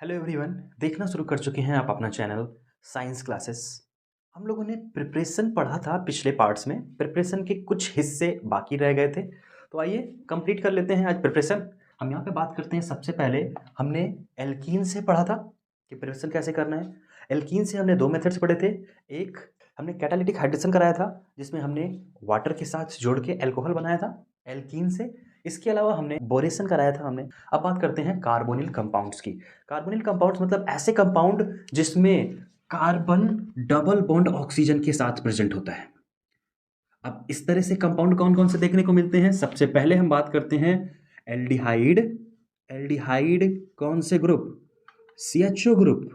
Hello everyone, देखना शुरू कर चुके हैं आप अपना चैनल साइंस क्लासेस। हम लोगों ने प्रिपरेशन पढ़ा था पिछले पार्ट्स में। प्रिपरेशन के कुछ हिस्से बाकी रह गए थे, तो आइए कंप्लीट कर लेते हैं आज प्रिपरेशन। हम यहाँ पे बात करते हैं। सबसे पहले हमने एल्कीन से पढ़ा था कि प्रिपरेशन कैसे करना है। एल्कीन से हमने दो मेथड्स पढ़े थे। एक हमने कैटालिटिक हाइड्रेशन कराया था, जिसमें हमने वाटर के साथ जोड़ के अल्कोहल बनाया था एल्कीन से। इसके अलावा हमने बोरेशन कराया था हमने। अब बात करते हैं कार्बोनिल कंपाउंड्स की। कार्बोनिल कंपाउंड्स मतलब ऐसे कंपाउंड जिसमें कार्बन डबल बॉन्ड ऑक्सीजन के साथ प्रेजेंट होता है। अब इस तरह से कंपाउंड कौन कौन से देखने को मिलते हैं? सबसे पहले हम बात करते हैं एल्डिहाइड। एल्डिहाइड कौन से ग्रुप? CHO group.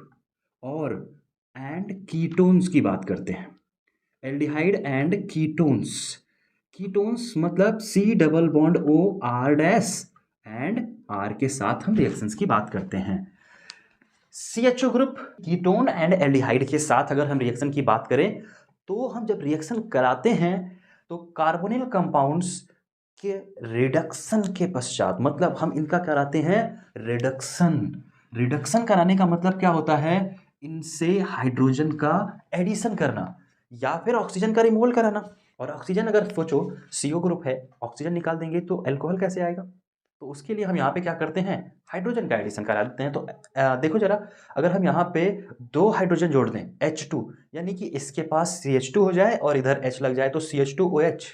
और एंड कीटोन्स की बात करते हैं। Aldehyde and ketones. कीटोन्स मतलब C double bond O R dash and R के साथ हम रिएक्शंस की बात करते हैं। CHO group ketone and aldehyde के साथ अगर हम रिएक्शन की बात करें, तो हम जब रिएक्शन कराते हैं तो कार्बोनिल कंपाउंड्स के रिडक्शन के पश्चात, मतलब हम इनका कराते हैं रिडक्शन। रिडक्शन कराने का मतलब क्या होता है? इनसे हाइड्रोजन का एडिशन करना या फिर ऑक्सीजन का रिमूवल कराना। और ऑक्सीजन अगर सोचो CO ग्रुप है, ऑक्सीजन निकाल देंगे तो अल्कोहल कैसे आएगा? तो उसके लिए हम यहाँ पे क्या करते हैं? हाइड्रोजन का एडिशन करा देते हैं। तो देखो जरा, अगर हम यहाँ पे दो हाइड्रोजन जोड़ दें H2, यानी कि इसके पास CH2 हो जाए और इधर H लग जाए तो CH2OH।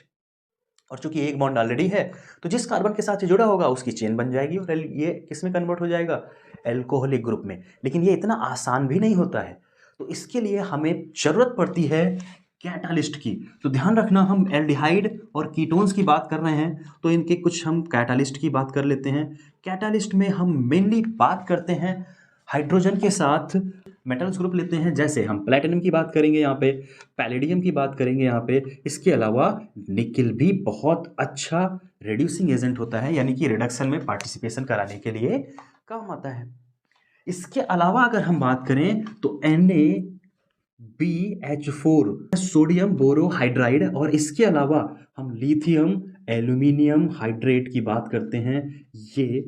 और चूंकि एक बॉन्ड ऑलरेडी है, तो जिस कार्बन के साथ ये जुड़ा होगा उसकी चेन बन जाएगी और ये किस में कन्वर्ट हो जाएगा? एल्कोहलिक ग्रुप में। लेकिन ये इतना आसान भी नहीं होता है, तो इसके लिए हमें जरूरत पड़ती है कैटालिस्ट की। तो ध्यान रखना, हम एल्डिहाइड और कीटोन्स की बात कर रहे हैं, तो इनके कुछ हम कैटालिस्ट की बात कर लेते हैं। कैटालिस्ट में हम मेनली बात करते हैं हाइड्रोजन के साथ मेटल्स ग्रुप लेते हैं। जैसे हम प्लेटिनम की बात करेंगे यहाँ पे, पैलेडियम की बात करेंगे यहाँ पे। इसके अलावा निकिल भी बहुत अच्छा रिड्यूसिंग एजेंट होता है, यानी कि रिडक्शन में पार्टिसिपेशन कराने के लिए काम आता है। इसके अलावा अगर हम बात करें तो NaBH4 सोडियम बोरोहाइड्राइड, और इसके अलावा हम लिथियम एल्यूमिनियम हाइड्रेट की बात करते हैं। ये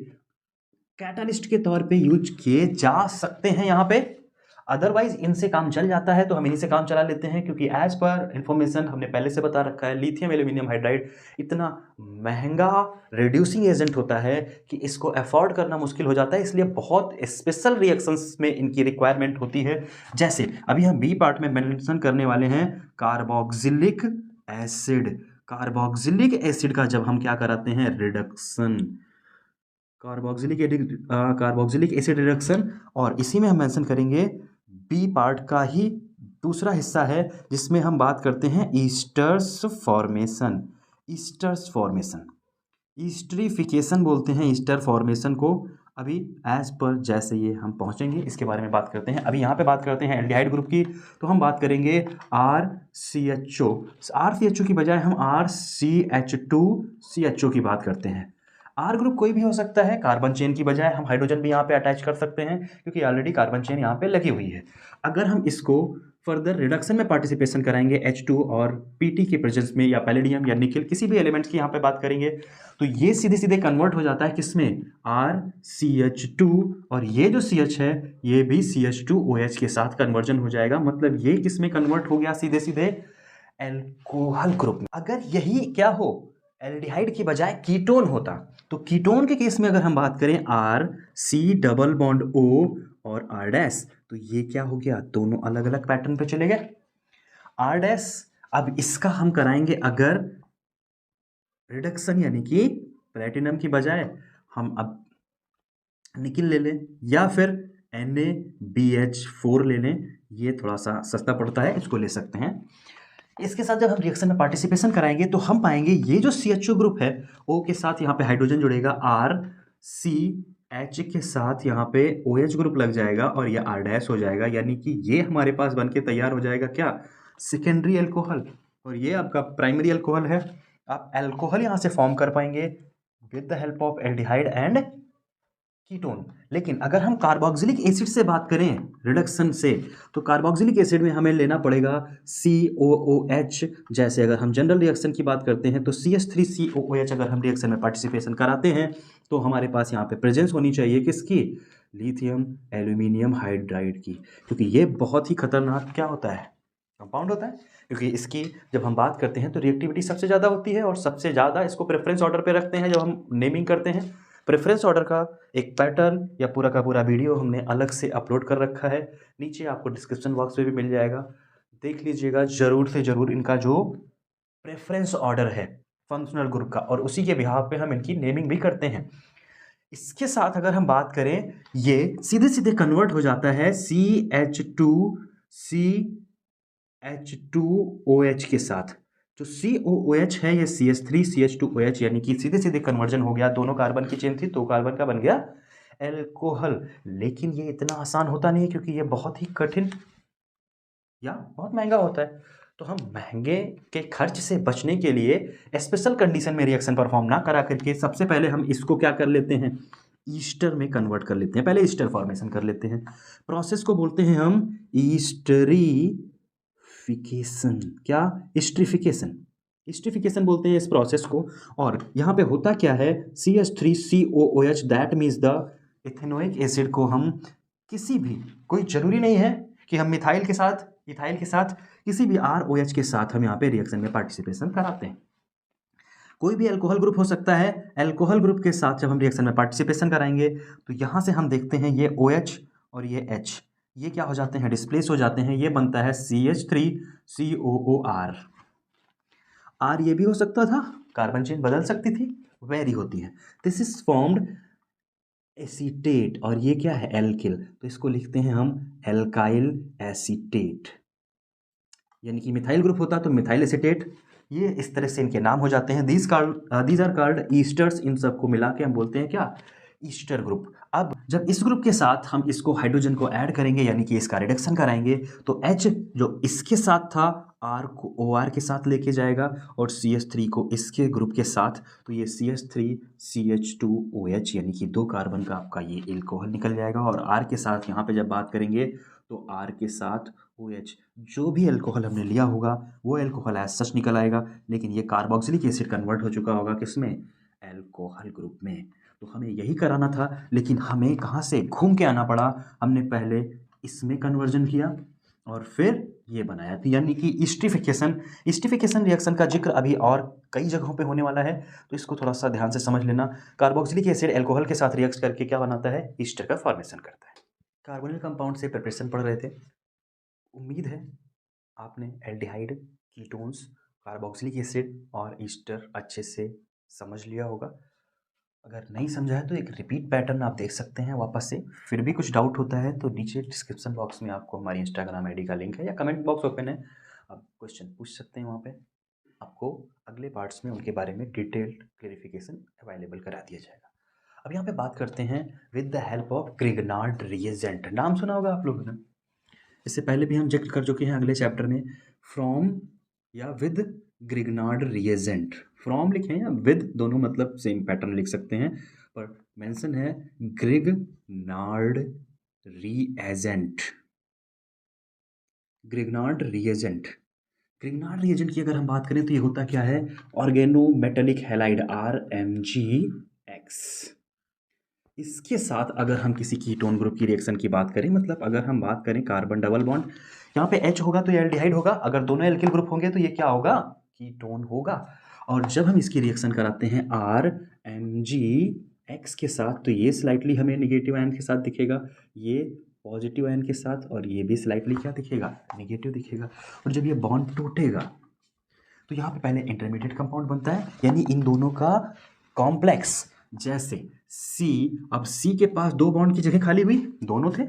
कैटालिस्ट के तौर पे यूज किए जा सकते हैं यहाँ पे। अदरवाइज इनसे काम चल जाता है तो हम इन्हीं से काम चला लेते हैं, क्योंकि एज पर इंफॉर्मेशन हमने पहले से बता रखा है, लिथियम एल्यूमिनियम हाइड्राइड इतना महंगा रिड्यूसिंग एजेंट होता है कि इसको अफोर्ड करना मुश्किल हो जाता है। इसलिए बहुत स्पेशल रिएक्शंस में इनकी रिक्वायरमेंट होती है। जैसे अभी हम बी पार्ट में मेंशन करने वाले हैं कार्बोक्सिलिक एसिड। कार्बोक्सिलिक एसिड का जब हम क्या कराते हैं? रिडक्शन। Carboxylic acid reduction. और इसी में हम मेंशन करेंगे बी पार्ट का ही दूसरा हिस्सा है, जिसमें हम बात करते हैं ईस्टर्स फॉर्मेशन। ईस्टर्स फॉर्मेशन, ईस्टरिफिकेशन बोलते हैं ईस्टर फॉर्मेशन को। अभी एज पर जैसे ये हम पहुंचेंगे इसके बारे में बात करते हैं। अभी यहाँ पे बात करते हैं एल्डिहाइड ग्रुप की, तो हम बात करेंगे RCHO। RCHO की बजाय हम RCH2CHO की बात करते हैं। R ग्रुप कोई भी हो सकता है, कार्बन चेन की बजाय हम हाइड्रोजन भी यहाँ पे अटैच कर सकते हैं, क्योंकि ऑलरेडी कार्बन चेन यहाँ पे लगी हुई है। अगर हम इसको फर्दर रिडक्शन में पार्टिसिपेशन कराएंगे H2 और PT के प्रेजेंस में, या पैलेडियम या निकल किसी भी एलिमेंट्स की यहाँ पे बात करेंगे, तो ये सीधे सीधे कन्वर्ट हो जाता है किसमें? RCH2। और ये जो CH है ये भी CH2OH के साथ कन्वर्जन हो जाएगा। मतलब ये किसमें कन्वर्ट हो गया? सीधे सीधे एल्कोहल ग्रुप में। अगर यही क्या हो, एल्डिहाइड की बजाय कीटोन होता, तो कीटोन के केस में अगर हम बात करें RC डबल बॉन्ड O और R डैश, तो ये क्या हो गया? दोनों अलग अलग पैटर्न पे चले गए। R डैश, अब इसका हम कराएंगे अगर रिडक्शन, यानी कि प्लेटिनम की बजाय हम अब निकिल ले लें, या फिर NaBH4 ले लें। ये थोड़ा सा सस्ता पड़ता है, इसको ले सकते हैं। इसके साथ जब हम रिएक्शन में पार्टिसिपेशन कराएंगे तो हम पाएंगे ये जो CHO ग्रुप है, O के साथ यहाँ पे हाइड्रोजन जुड़ेगा, RCH के साथ यहाँ पे OH ग्रुप लग जाएगा और ये R डैश हो जाएगा। यानी कि ये हमारे पास बन के तैयार हो जाएगा क्या? Secondary alcohol. और ये आपका प्राइमरी अल्कोहल है। आप अल्कोहल यहाँ से फॉर्म कर पाएंगे with the help of aldehyde and ketone. लेकिन अगर हम कार्बोक्सिलिक एसिड से बात करें रिडक्शन से, तो कार्बोक्सिलिक एसिड में हमें लेना पड़ेगा COOH। जैसे अगर हम जनरल रिएक्शन की बात करते हैं तो CH3COOH अगर हम रिएक्शन में पार्टिसिपेशन कराते हैं तो हमारे पास यहाँ पे प्रेजेंस होनी चाहिए किसकी? लिथियम एल्यूमिनियम हाइड्राइड की, क्योंकि ये बहुत ही खतरनाक क्या होता है, कंपाउंड होता है। क्योंकि इसकी जब हम बात करते हैं तो रिएक्टिविटी सबसे ज़्यादा होती है और सबसे ज़्यादा इसको प्रेफरेंस ऑर्डर पे रखते हैं जब हम नेमिंग करते हैं। प्रेफरेंस ऑर्डर का एक पैटर्न या पूरा का पूरा वीडियो हमने अलग से अपलोड कर रखा है, नीचे आपको डिस्क्रिप्शन बॉक्स में भी मिल जाएगा, देख लीजिएगा ज़रूर से ज़रूर इनका जो प्रेफरेंस ऑर्डर है फंक्शनल ग्रुप का, और उसी के बिहाफ पे हम इनकी नेमिंग भी करते हैं। इसके साथ अगर हम बात करें, ये सीधे सीधे कन्वर्ट हो जाता है CH2OH के साथ। जो COOH है ये CH3CH2OH, यानी कि सीधे सीधे कन्वर्जन हो गया, दोनों कार्बन की चेन थी, 2 कार्बन का बन गया एल्कोहल। लेकिन ये इतना आसान होता नहीं है, क्योंकि ये बहुत ही कठिन या बहुत महंगा होता है। तो हम महंगे के खर्च से बचने के लिए स्पेशल कंडीशन में रिएक्शन परफॉर्म ना करा करके सबसे पहले हम इसको क्या कर लेते हैं, ईस्टर में कन्वर्ट कर लेते हैं। पहले ईस्टर फॉर्मेशन कर लेते हैं। प्रोसेस को बोलते हैं हम ईस्टरीफिकेशन। क्या? ईस्टरीफिकेशन। ईस्टरीफिकेशन बोलते हैं इस प्रोसेस को। और यहाँ पे होता क्या है, CH3COOH, that means the ethanoic acid को हम किसी भी, कोई जरूरी नहीं है कि हम मिथाइल के साथ, इथाइल के साथ, किसी भी ROH के साथ हम यहाँ पे रिएक्शन में पार्टिसिपेशन कराते हैं। कोई भी अल्कोहल ग्रुप हो सकता है। अल्कोहल ग्रुप के साथ जब हम रिएक्शन में पार्टिसिपेशन कराएंगे तो यहाँ से हम देखते हैं ये OH और ये H, ये क्या हो जाते हैं, डिस्प्लेस हो जाते हैं। ये बनता है CH3COOR। R ये भी हो सकता था, कार्बन चेन बदल सकती थी, वेरी होती है। दिस इज फॉर्म्ड एसीटेट, और ये क्या है, एल्किल, तो इसको लिखते हैं हम एल्काइल एसीटेट। यानी कि मिथाइल ग्रुप होता तो मिथाइल एसीटेट। ये इस तरह से इनके नाम हो जाते हैं। These are called esters. इन सबको मिला के हम बोलते हैं क्या, ईस्टर ग्रुप। अब जब इस ग्रुप के साथ हम इसको हाइड्रोजन को ऐड करेंगे, यानी कि इसका रिडक्शन कराएंगे, तो H जो इसके साथ था R को OR के साथ लेके जाएगा और CH3 को इसके ग्रुप के साथ, तो ये CH3CH2OH यानी कि 2 कार्बन का आपका ये एल्कोहल निकल जाएगा। और R के साथ यहाँ पे जब बात करेंगे तो R के साथ OH, जो भी अल्कोहल हमने लिया होगा वो अल्कोहल एज सच निकल आएगा, लेकिन ये कार्बोक्सिलिक एसिड कन्वर्ट हो चुका होगा किसमें, अल्कोहल ग्रुप में। तो हमें यही कराना था, लेकिन हमें कहाँ से घूम के आना पड़ा, हमने पहले इसमें कन्वर्जन किया और फिर ये बनाया। तो यानी कि ईस्टिफिकेशन रिएक्शन का जिक्र अभी और कई जगहों पे होने वाला है, तो इसको थोड़ा सा ध्यान से समझ लेना। कार्बोक्सिलिक एसिड अल्कोहल के साथ रिएक्ट करके क्या बनाता है, ईस्टर का फॉर्मेशन करता है। कार्बोनिल कंपाउंड से प्रिपरेशन पढ़ रहे थे, उम्मीद है आपने एल्डिहाइड, कीटोन्स, कार्बोक्सिलिक एसिड और ईस्टर अच्छे से समझ लिया होगा। अगर नहीं समझा है तो एक रिपीट पैटर्न आप देख सकते हैं वापस से। फिर भी कुछ डाउट होता है तो नीचे डिस्क्रिप्शन बॉक्स में आपको हमारी इंस्टाग्राम आईडी का लिंक है, या कमेंट बॉक्स ओपन है, आप क्वेश्चन पूछ सकते हैं वहाँ पे। आपको अगले पार्ट्स में उनके बारे में डिटेल्ड क्लेरिफिकेशन अवेलेबल करा दिया जाएगा। अब यहाँ पे बात करते हैं with the help of Grignard reagent. नाम सुना होगा आप लोगों ने, इससे पहले भी हम जिक्र कर चुके हैं अगले चैप्टर में। फ्रॉम या विद ग्रिग्नार्ड रिएजेंट, फ्रॉम लिखें या विद, दोनों मतलब सेम पैटर्न लिख सकते हैं, पर मेंशन है Grignard reagent. Grignard reagent, Grignard reagent की अगर हम बात करें तो ये होता क्या है, ऑर्गेनोमेटेलिक हैलाइड RMgX। इसके साथ अगर हम किसी कीटोन ग्रुप की रिएक्शन की बात करें, मतलब अगर हम बात करें कार्बन डबल बॉन्ड, यहाँ पे H होगा तो ये एल्डिहाइड होगा, अगर दोनों एल्किल ग्रुप होंगे तो ये क्या होगा, कीटोन होगा। और जब हम इसकी रिएक्शन कराते हैं RMgX के साथ, तो ये स्लाइटली हमें निगेटिव आयन के साथ दिखेगा, ये पॉजिटिव आयन के साथ, और ये भी स्लाइटली क्या दिखेगा, निगेटिव दिखेगा। और जब ये बॉन्ड टूटेगा तो यहाँ पे पहले इंटरमीडिएट कंपाउंड बनता है, यानी इन दोनों का कॉम्प्लेक्स। जैसे C, अब C के पास 2 बॉन्ड की जगह खाली हुई, दोनों थे,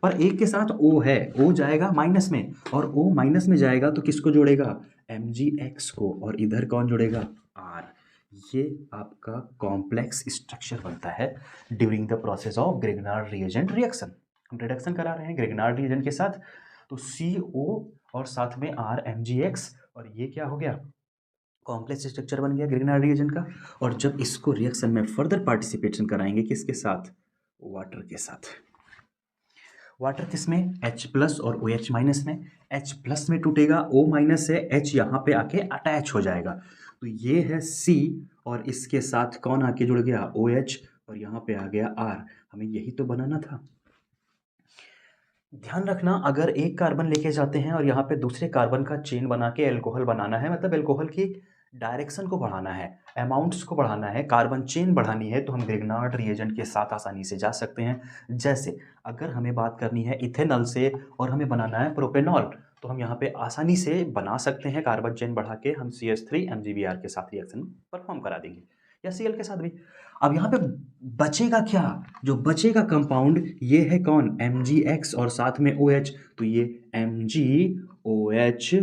पर एक के साथ O है, O जाएगा माइनस में, और O माइनस में जाएगा तो किसको जोड़ेगा, MgX को, और इधर कौन जोड़ेगा, R। ये आपका कॉम्प्लेक्स स्ट्रक्चर बनता है during the process of Grignard reagent reaction. हम रिडक्शन करा रहे हैं ग्रिग्नार्ड रिएजेंट के साथ, तो CO और साथ में RMgX, और ये क्या हो गया, कॉम्प्लेक्स स्ट्रक्चर बन गया ग्रिग्नार्ड रिएजेंट का। और जब इसको रिएक्शन में फर्दर पार्टिसिपेशन कराएंगे किसके साथ, वाटर के साथ। वाटर किस में, H+ और OH- में। H+ में टूटेगा, O- है, H यहाँ पे आके अटैच हो जाएगा, तो ये है C, और इसके साथ कौन आके जुड़ गया, OH, और यहाँ पे आ गया R, हमें यही तो बनाना था। ध्यान रखना, अगर एक कार्बन लेके जाते हैं और यहाँ पे दूसरे कार्बन का चेन बना के एल्कोहल बनाना है, मतलब एल्कोहल की डायरेक्शन को बढ़ाना है, अमाउंट्स को बढ़ाना है, कार्बन चेन बढ़ानी है, तो हम ग्रिग्नार्ड रिएजेंट के साथ आसानी से जा सकते हैं। जैसे अगर हमें बात करनी है इथेनॉल से और हमें बनाना है प्रोपेनॉल, तो हम यहाँ पे आसानी से बना सकते हैं, कार्बन चेन बढ़ा के हम CH3 MgBr के साथ रिएक्शन परफॉर्म करा देंगे, या Cl के साथ भी। अब यहाँ पे बचेगा क्या? जो बचेगा कंपाउंड ये है कौन? MgX और साथ में OH, तो ये MgOHX,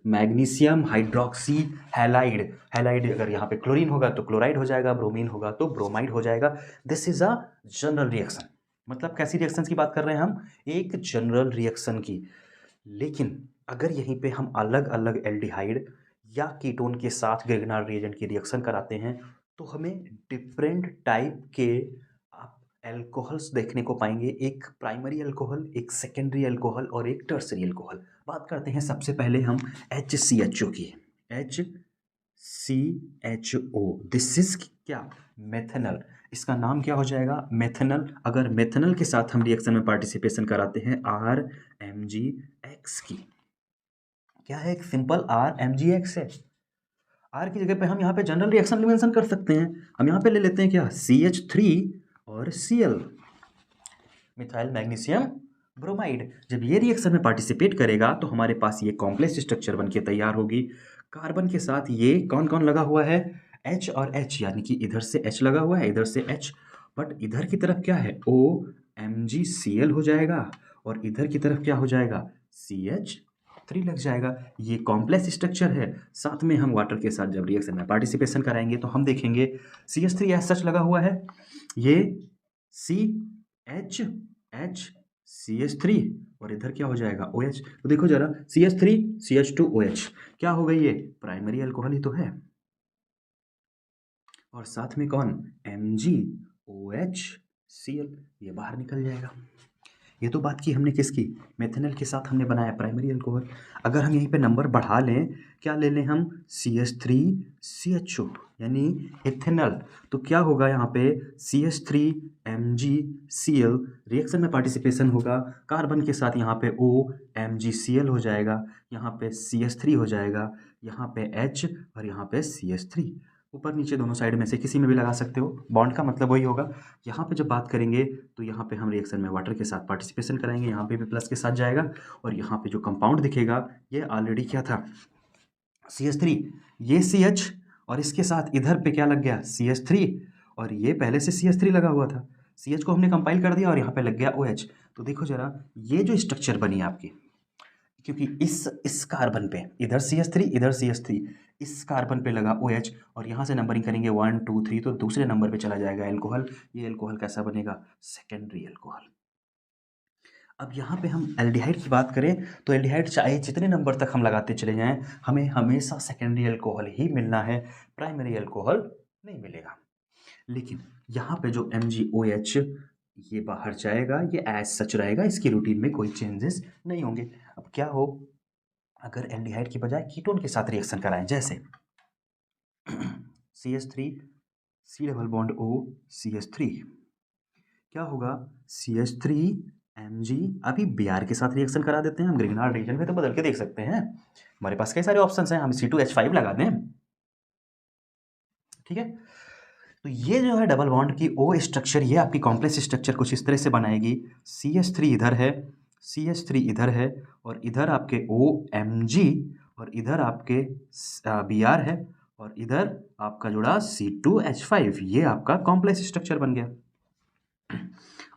magnesium hydroxy halide. Halide अगर यहाँ पे क्लोरीन होगा तो क्लोराइड हो जाएगा, ब्रोमीन होगा तो ब्रोमाइड हो जाएगा। This is a general reaction. मतलब कैसी रिएक्शन की बात कर रहे हैं हम? एक जनरल रिएक्शन की। लेकिन अगर यहीं पे हम अलग अलग एल्डिहाइड या कीटोन के साथ ग्रिग्नार्ड रिएजेंट की रिएक्शन कराते हैं, तो हमें डिफरेंट टाइप के आप एल्कोहल्स देखने को पाएंगे। एक प्राइमरी अल्कोहल, एक सेकेंडरी अल्कोहल और एक टर्सरी अल्कोहल। बात करते हैं सबसे पहले हम HCHO की। HCHO, दिस इज क्या? मेथनल। इसका नाम क्या हो जाएगा? मेथनल। अगर मेथनल के साथ हम रिएक्शन में पार्टिसिपेशन कराते हैं RMgX की, क्या है? एक सिंपल RMgX है। आर की जगह पे हम यहाँ पे जनरल रिएक्शन भी मेंशन कर सकते हैं। हम यहाँ पे ले लेते हैं क्या? CH3 और Cl, मिथाइल मैग्नीशियम ब्रोमाइड। जब ये रिएक्शन में पार्टिसिपेट करेगा तो हमारे पास ये कॉम्प्लेक्स स्ट्रक्चर बनके तैयार होगी। कार्बन के साथ ये कौन कौन लगा हुआ है? H और H, यानी कि इधर से H लगा हुआ है, इधर से H, बट इधर की तरफ क्या है? OMgCl हो जाएगा और इधर की तरफ क्या हो जाएगा? CH3 लग जाएगा। ये कॉम्प्लेक्स स्ट्रक्चर है। साथ में हम वाटर के साथ जब रिएक्शन में पार्टिसिपेशन कराएंगे तो हम देखेंगे CH3 एज सच लगा हुआ है, ये CH CH3 और इधर क्या हो जाएगा? OH। तो देखो जरा, CH3 CH2 OH, क्या हो गई? ये प्राइमरी अल्कोहल ही तो है। और साथ में कौन? MgOHCl, ये बाहर निकल जाएगा। ये तो बात की हमने किसकी? मेथनल के साथ हमने बनाया प्राइमरी अल्कोहल। अगर हम यहीं पे नंबर बढ़ा लें, क्या ले लें हम? CH3CHO यानी इथेनॉल। तो क्या होगा यहाँ पे? CH3MgCl रिएक्शन में पार्टिसिपेशन होगा, कार्बन के साथ यहाँ पे OMgCl हो जाएगा, यहाँ पे CH3 हो जाएगा, यहाँ पे H और यहाँ पे CH3। ऊपर नीचे दोनों साइड में से किसी में भी लगा सकते हो, बॉन्ड का मतलब वही होगा। यहाँ पे जब बात करेंगे तो यहाँ पे हम रिएक्शन में वाटर के साथ पार्टिसिपेशन कराएंगे, यहाँ पे भी प्लस के साथ जाएगा, और यहाँ पे जो कंपाउंड दिखेगा ये ऑलरेडी क्या था? CH3, ये CH और इसके साथ इधर पे क्या लग गया? CH3, और ये पहले से CH3 लगा हुआ था। CH को हमने कंपाइल कर दिया और यहाँ पे लग गया OH। तो देखो जरा, ये जो स्ट्रक्चर बनी आपकी, क्योंकि इस कार्बन पे इधर CH3 इधर CH3, इस कार्बन पे लगा OH, और यहाँ से नंबरिंग करेंगे 1 2 3 तो दूसरे नंबर पे चला जाएगा एल्कोहल। ये एल्कोहल कैसा बनेगा? Secondary alcohol. अब यहाँ पे हम एल्डिहाइड की बात करें तो एल्डिहाइड चाहे जितने नंबर तक हम लगाते चले जाएं, हमें हमेशा सेकेंडरी अल्कोहल ही मिलना है, प्राइमरी अल्कोहल नहीं मिलेगा। लेकिन यहाँ पे जो MgOH ये बाहर जाएगा, ये एज सच रहेगा, इसकी रूटीन में कोई चेंजेस नहीं होंगे। अब क्या हो अगर एल्डिहाइड की बजाय कीटोन के साथ रिएक्शन कराएं, जैसे CH3 C double bond O CH3, क्या होगा? CH3 Mg, अभी Br के साथ रिएक्शन करा देते हैं हम, ग्रिग्नार्ड रीजन में तो बदल के देख सकते हैं, हमारे पास कई सारे ऑप्शंस हैं, हम C2H5 लगा दें, ठीक है। तो ये जो है डबल बॉन्ड की O स्ट्रक्चर, ये आपकी कॉम्प्लेक्स स्ट्रक्चर कुछ इस तरह से बनाएगी। CH3 इधर है, CH3 इधर है, और इधर आपके OMg, और इधर आपके Br है, और इधर आपका जुड़ा C2H5, ये आपका कॉम्प्लेक्स स्ट्रक्चर बन गया।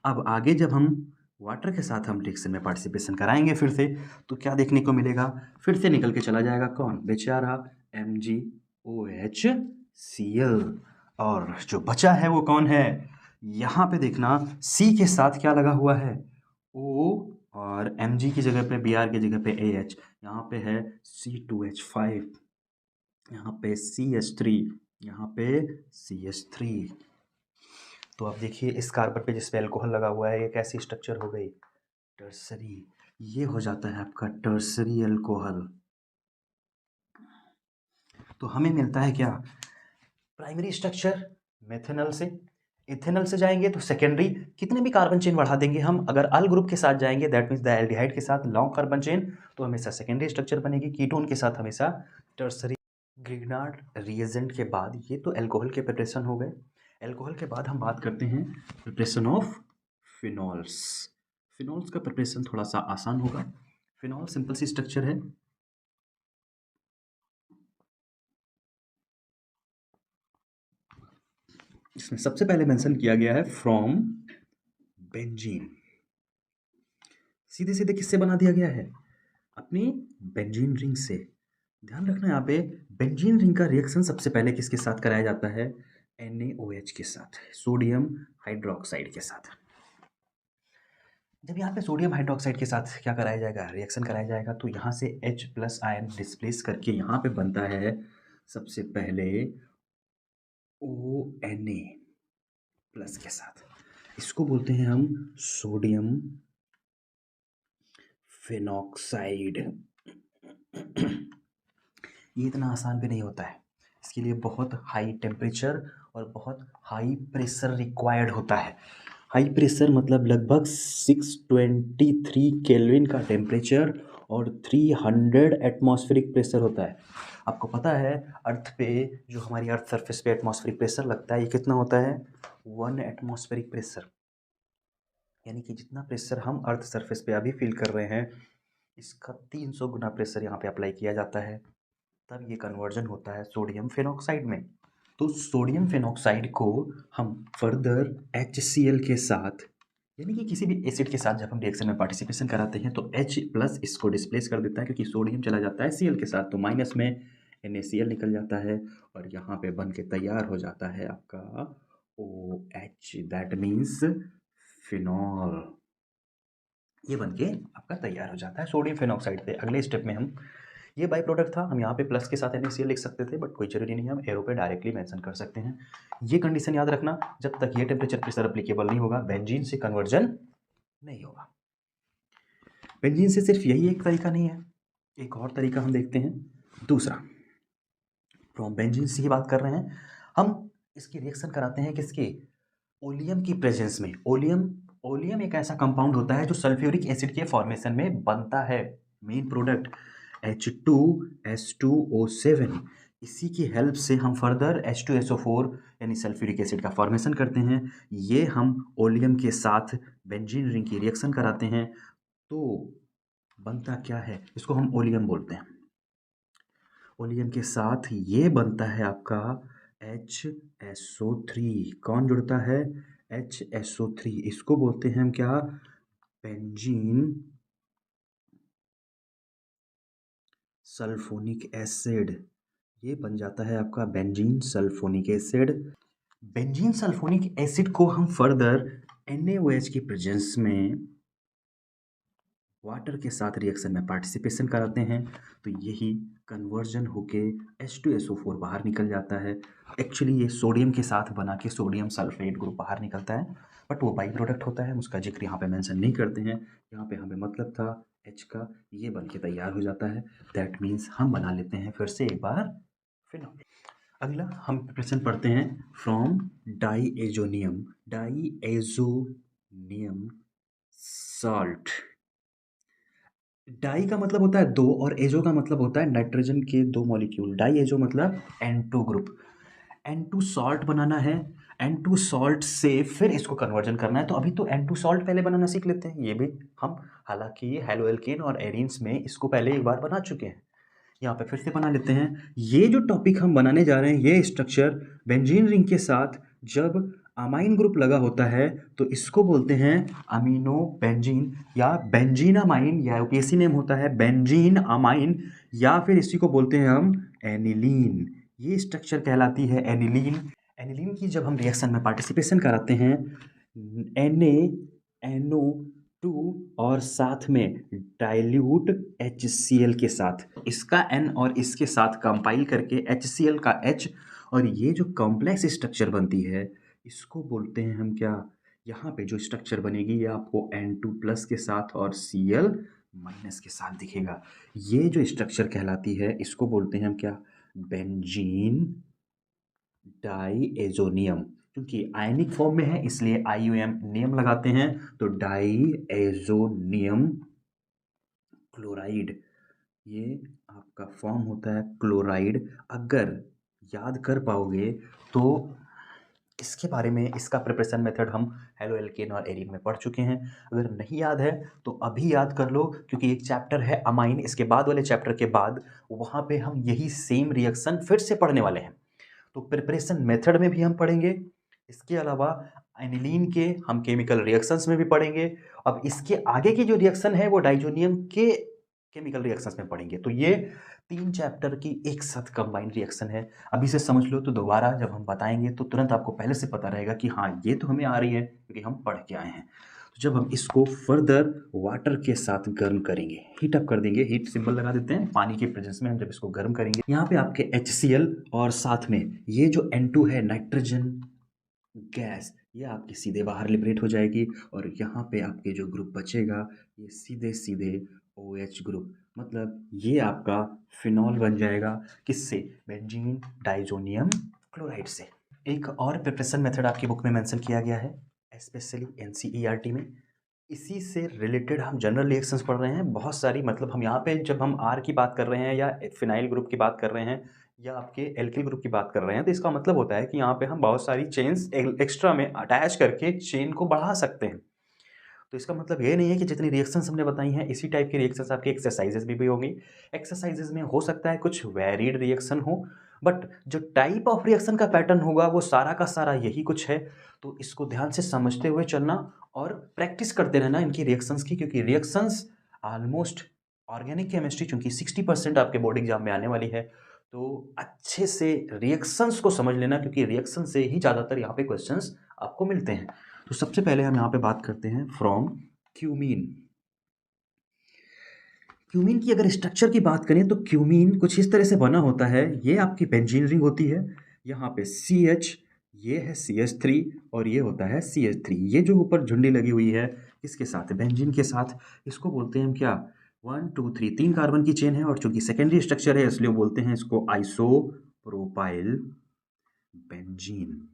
अब आगे जब हम वाटर के साथ हम रिएक्शन में पार्टिसिपेशन कराएंगे फिर से, तो क्या देखने को मिलेगा? फिर से निकल के चला जाएगा कौन? बेचारा MgOHCl। और जो बचा है वो कौन है? यहाँ पे देखना, C के साथ क्या लगा हुआ है? O, और Mg की जगह पे Br की जगह पे AH, यहाँ पे है C2H5, यहाँ पे CH3, यहाँ पे CH3। तो अब देखिए इस कार्बन पे जिस पे अल्कोहल लगा हुआ है, ये कैसी स्ट्रक्चर हो गई? टर्सरी। ये हो जाता है आपका टर्सरी अल्कोहल। तो हमें मिलता है क्या? प्राइमरी स्ट्रक्चर मेथनल से, इथेनॉल से जाएंगे तो सेकेंडरी कितने भी कार्बन चेन बढ़ा देंगे हम, अगर अल ग्रुप के साथ जाएंगे दैट मीन्स द एल्डिहाइड के साथ लॉन्ग कार्बन चेन, तो हमेशा सेकेंडरी स्ट्रक्चर बनेगी, कीटोन के साथ हमेशा टर्सरी। ग्रिग्नार्ड रिएजेंट के बाद ये तो एल्कोहल के प्रिपरेशन हो गए। एल्कोहल के बाद हम बात करते हैं प्रिपरेशन ऑफ फिनॉल्स। फिनॉल्स का प्रिपरेशन थोड़ा सा आसान होगा। फिनॉल सिंपल सी स्ट्रक्चर है। इसमें सबसे पहले मेंशन किया गया है फ्रॉम बेंजीन। सीधे सीधे किससे बना दिया गया है? अपनी बेंजीन रिंग से। ध्यान रखना यहाँ पे बेंजीन रिंग का रिएक्शन सबसे पहले किसके साथ कराया जाता है? NaOH के साथ, सोडियम हाइड्रोक्साइड के साथ। जब यहाँ पे सोडियम हाइड्रोक्साइड के साथ क्या कराया जाएगा? रिएक्शन कराया जाएगा, तो यहाँ से H+ आयन डिस्प्लेस करके यहाँ पे बनता है सबसे पहले ONa+ के साथ। इसको बोलते हैं हम सोडियम फिनॉक्साइड। ये इतना आसान भी नहीं होता है, इसके लिए बहुत हाई टेम्परेचर और बहुत हाई प्रेशर रिक्वायर्ड होता है। हाई प्रेशर मतलब लगभग 623 केल्विन का टेम्परेचर और 300 एटमॉस्फेरिक प्रेशर होता है। आपको पता है अर्थ पे जो हमारी अर्थ सरफेस पे एटमॉस्फेरिक प्रेशर लगता है ये कितना होता है? 1 एटमॉस्फेरिक प्रेशर। यानी कि जितना प्रेशर हम अर्थ सरफेस पे अभी फील कर रहे हैं इसका 300 गुना प्रेशर यहाँ पे अप्लाई किया जाता है, तब ये कन्वर्जन होता है सोडियम फिनॉक्साइड में। तो सोडियम फिनॉक्साइड को हम फर्दर HCl के साथ, यानी कि किसी भी एसिड के साथ जब हम रिएक्शन में पार्टिसिपेशन कराते हैं तो H+ इसको डिस्प्लेस कर देता है, क्योंकि सोडियम चला जाता है Cl के साथ, तो माइनस में NaCl निकल जाता है और यहाँ पे बन के तैयार हो जाता है आपका OH, दैट मीन्स फिनॉल। ये बन के आपका तैयार हो जाता है सोडियम फिनॉक्साइड से। अगले स्टेप में हम ये बाई प्रोडक्ट था, हम यहाँ पे प्लस के साथ NaCl लिख सकते थे, बट कोई जरूरी नहीं है, हम एरो पे डायरेक्टली मेंशन कर सकते हैं। ये कंडीशन याद रखना, जब तक ये टेम्परेचर प्रेशर अप्लीकेबल नहीं होगा बेंजीन से कन्वर्जन नहीं होगा। बेंजीन से सिर्फ यही एक तरीका नहीं है, एक और तरीका हम देखते हैं। दूसरा, फ्रॉम बेंजीन से ही बात कर रहे हैं हम, इसकी रिएक्शन कराते हैं किसके? ओलियम की प्रेजेंस में। ओलियम एक ऐसा कंपाउंड होता है जो सल्फ्यूरिक एसिड के फॉर्मेशन में बनता है। मेन प्रोडक्ट H2S2O7, इसी की हेल्प से हम फर्दर H2SO4 यानी सल्फ्यूरिक एसिड का फॉर्मेशन करते हैं। ये हम ओलियम के साथ बेंजीन रिंग की रिएक्शन कराते हैं तो बनता क्या है? इसको हम ओलियम बोलते हैं। ओलियम के साथ ये बनता है आपका HSO3। कौन जुड़ता है? HSO3। इसको बोलते हैं हम क्या? Benzene sulphonic acid. ये बन जाता है आपका benzene sulphonic acid. Benzene sulphonic acid को हम फर्दर NaOH की प्रेजेंस में वाटर के साथ रिएक्शन में पार्टिसिपेशन कराते हैं, तो यही कन्वर्जन होके H2SO4 बाहर निकल जाता है। एक्चुअली ये सोडियम के साथ बना के सोडियम सल्फेट ग्रुप बाहर निकलता है, बट वो बाई प्रोडक्ट होता है, उसका जिक्र यहाँ पे मेंशन नहीं करते हैं। यहाँ पे हमें मतलब था H का, ये बन के तैयार हो जाता है, दैट मीन्स हम बना लेते हैं फिर से एक बार फिनॉल। अगला हम प्रिपरेशन पढ़ते हैं फ्रॉम डाईएजोनियम सॉल्ट। डाई का मतलब होता है दो और एजो का मतलब होता है नाइट्रोजन के दो मॉलिक्यूल। डाई एजो मतलब N2 ग्रुप। N2 सॉल्ट बनाना है, N2 सॉल्ट से फिर इसको कन्वर्जन करना है, तो अभी तो N2 सॉल्ट पहले बनाना सीख लेते हैं। ये भी हम हालांकि हेलोएल्केन और एरीन्स में इसको पहले एक बार बना चुके हैं, यहाँ पे फिर से बना लेते हैं। ये जो टॉपिक हम बनाने जा रहे हैं, ये स्ट्रक्चर बेंजीन रिंग के साथ जब अमाइन ग्रुप लगा होता है तो इसको बोलते हैं अमीनो बेंजीन या बेंजीन अमाइन, या यूपीएससी नेम होता है बेंजीन अमाइन, या फिर इसी को बोलते हैं हम एनिलीन। ये स्ट्रक्चर कहलाती है एनिलीन। एनिलीन की जब हम रिएक्शन में पार्टिसिपेशन कराते हैं NaNO2 और साथ में डाइल्यूट HCl के साथ, इसका N और इसके साथ कंपाइल करके HCl का H, और ये जो कॉम्प्लेक्स स्ट्रक्चर बनती है इसको बोलते हैं हम क्या? यहाँ पे जो स्ट्रक्चर बनेगी ये आपको N2+ के साथ और Cl- के साथ दिखेगा। ये जो स्ट्रक्चर कहलाती है इसको बोलते हैं हम क्या? Benzene diazonium. क्योंकि आयनिक फॉर्म में है इसलिए IUM नियम लगाते हैं, तो डाईएजोनियम क्लोराइड, ये आपका फॉर्म होता है क्लोराइड। अगर याद कर पाओगे तो इसके बारे में, इसका प्रिपरेशन मेथड हम हेलो एल्केन और एरीन में पढ़ चुके हैं। अगर नहीं याद है तो अभी याद कर लो, क्योंकि एक चैप्टर है अमाइन, इसके बाद वाले चैप्टर के बाद वहाँ पे हम यही सेम रिएक्शन फिर से पढ़ने वाले हैं। तो प्रिपरेशन मेथड में भी हम पढ़ेंगे, इसके अलावा एनिलीन के हम केमिकल रिएक्शंस में भी पढ़ेंगे। अब इसके आगे की जो रिएक्शन है वो डाइजोनियम के केमिकल रिएक्शंस में पढ़ेंगे। तो ये 3 चैप्टर की एक साथ कंबाइंड रिएक्शन है। अभी से समझ लो, तो दोबारा जब हम बताएंगे तो तुरंत आपको पहले से पता रहेगा कि हाँ ये तो हमें आ रही है, क्योंकि हम पढ़ के आए हैं। तो जब हम इसको फर्दर वाटर के साथ गर्म करेंगे, हीट अप कर देंगे, हीट सिंबल लगा देते हैं, पानी के प्रेजेंस में हम जब इसको गर्म करेंगे, यहाँ पे आपके HCl और साथ में ये जो N2 है नाइट्रोजन गैस, ये आपकी सीधे बाहर लिबरेट हो जाएगी, और यहाँ पे आपके जो ग्रुप बचेगा ये सीधे सीधे OH ग्रुप, मतलब ये आपका फिनॉल बन जाएगा। किससे? बेंजीन डाइजोनियम क्लोराइड से। एक और प्रिपरेशन मेथड आपकी बुक में मेंशन किया गया है, स्पेशली NCERT में। इसी से रिलेटेड हम जनरल रिएक्शंस पढ़ रहे हैं बहुत सारी, मतलब हम यहाँ पे जब हम R की बात कर रहे हैं या फिनाइल ग्रुप की बात कर रहे हैं या आपके एल्किल ग्रुप की बात कर रहे हैं, तो इसका मतलब होता है कि यहाँ पे हम बहुत सारी चेन्स एक्स्ट्रा में अटैच करके चेन को बढ़ा सकते हैं। तो इसका मतलब ये नहीं है कि जितनी रिएक्शंस हमने बताई हैं इसी टाइप की रिएक्शंस आपकी एक्सरसाइजेज भी होंगी। एक्सरसाइजेज में हो सकता है कुछ वेरिड रिएक्शन हो, बट जो टाइप ऑफ रिएक्शन का पैटर्न होगा वो सारा का सारा यही कुछ है। तो इसको ध्यान से समझते हुए चलना और प्रैक्टिस करते रहना इनकी रिएक्शंस की, क्योंकि रिएक्शंस ऑलमोस्ट ऑर्गेनिक केमिस्ट्री चूंकि 60% आपके बोर्ड एग्जाम में आने वाली है, तो अच्छे से रिएक्शंस को समझ लेना, क्योंकि रिएक्शन से ही ज़्यादातर यहाँ पे क्वेश्चंस आपको मिलते हैं। तो सबसे पहले हम यहाँ पे बात करते हैं फ्रॉम क्यूमीन। क्यूमीन की अगर स्ट्रक्चर की बात करें तो क्यूमीन कुछ इस तरह से बना होता है। ये आपकी बेंजीन रिंग होती है, यहाँ पे CH, ये है CH3 और ये होता है CH3। ये जो ऊपर झुंडी लगी हुई है इसके साथ, बेंजीन के साथ, इसको बोलते हैं हम क्या? 1 2 3 3 कार्बन की चेन है, और चूंकि सेकेंडरी स्ट्रक्चर है इसलिए बोलते हैं इसको आइसोप्रोपाइल बेंजीन,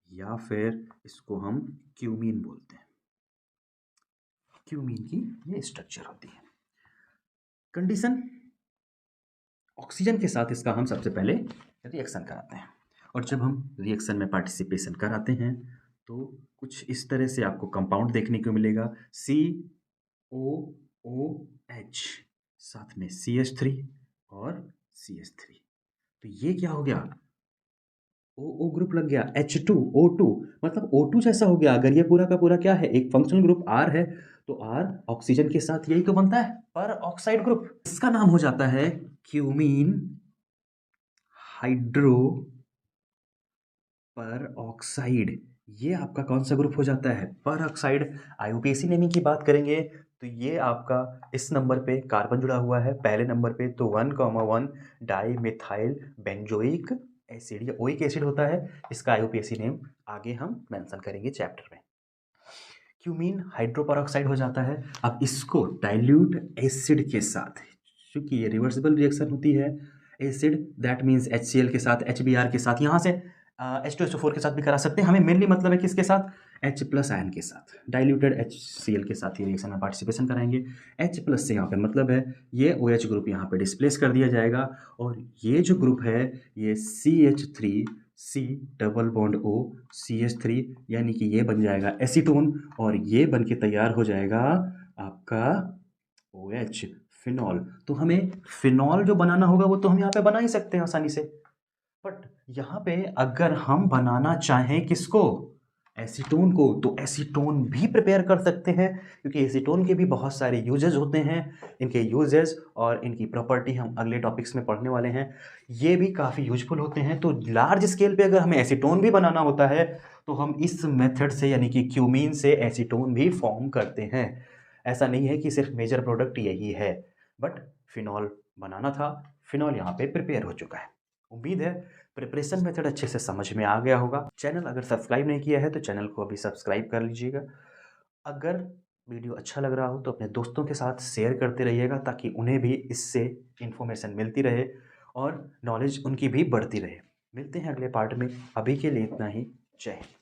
या फिर इसको हम क्यूमीन बोलते हैं। क्यूमीन की ये स्ट्रक्चर होती है। कंडीशन, ऑक्सीजन के साथ इसका हम सबसे पहले रिएक्शन कराते हैं, और जब हम रिएक्शन में पार्टिसिपेशन कराते हैं तो कुछ इस तरह से आपको कंपाउंड देखने को मिलेगा, COOH, साथ में CH3 और CH3। तो ये क्या हो गया? O ग्रुप लग गया, H2O2, मतलब O2 जैसा हो गया। अगर ये पूरा का पूरा क्या है, एक फंक्शनल ग्रुप R है, तो R ऑक्सीजन के साथ यही तो बनता है, पर ऑक्साइड ग्रुप। इसका नाम हो जाता है क्यूमीन हाइड्रो पर ऑक्साइड। ये आपका कौन सा ग्रुप हो जाता है? पर ऑक्साइड। IUPAC नेमिंग की बात करेंगे तो ये आपका इस नंबर पे कार्बन जुड़ा हुआ है, पहले नंबर पे, तो 1,1 डाई मिथाइल बेंजोइक एसिड, ये ओइक एसिड होता है। इसका IUPAC नेम आगे हम मेंशन करेंगे चैप्टर में। क्यूमीन हाइड्रोपरऑक्साइड हो जाता है। अब इसको डाइल्यूट एसिड के साथ, क्योंकि ये रिवर्सिबल रिएक्शन होती है, एसिड दैट मीन्स HCl के साथ, HBr के साथ, यहाँ से H2SO4 के साथ भी करा सकते हैं। हमें मेनली मतलब है किसके साथ? H+ आयन के साथ, डाइल्यूटेड HCl के साथ ये रिएक्शन में पार्टिसिपेशन कराएंगे। H+ से यहाँ पे मतलब है ये OH ग्रुप यहाँ पे डिस्प्लेस कर दिया जाएगा, और ये जो ग्रुप है ये CH3C double bond O CH3, यानी कि ये बन जाएगा एसीटोन, और ये बन के तैयार हो जाएगा आपका OH फिनॉल। तो हमें फिनॉल जो बनाना होगा वो तो हम यहाँ पे बना ही सकते हैं आसानी से, बट यहाँ पे अगर हम बनाना चाहें किसको? एसीटोन को, तो एसीटोन भी प्रिपेयर कर सकते हैं, क्योंकि एसीटोन के भी बहुत सारे यूजेस होते हैं। इनके यूजेस और इनकी प्रॉपर्टी हम अगले टॉपिक्स में पढ़ने वाले हैं। ये भी काफ़ी यूजफुल होते हैं। तो लार्ज स्केल पे अगर हमें एसीटोन भी बनाना होता है तो हम इस मेथड से, यानी कि क्यूमीन से एसीटोन भी फॉर्म करते हैं। ऐसा नहीं है कि सिर्फ मेजर प्रोडक्ट यही है, बट फिनॉल बनाना था, फिनॉल यहाँ पे प्रिपेयर हो चुका है। उम्मीद है प्रिपरेशन मेथड अच्छे से समझ में आ गया होगा। चैनल अगर सब्सक्राइब नहीं किया है तो चैनल को अभी सब्सक्राइब कर लीजिएगा। अगर वीडियो अच्छा लग रहा हो तो अपने दोस्तों के साथ शेयर करते रहिएगा, ताकि उन्हें भी इससे इन्फॉर्मेशन मिलती रहे और नॉलेज उनकी भी बढ़ती रहे। मिलते हैं अगले पार्ट में, अभी के लिए इतना ही। जय हिंद।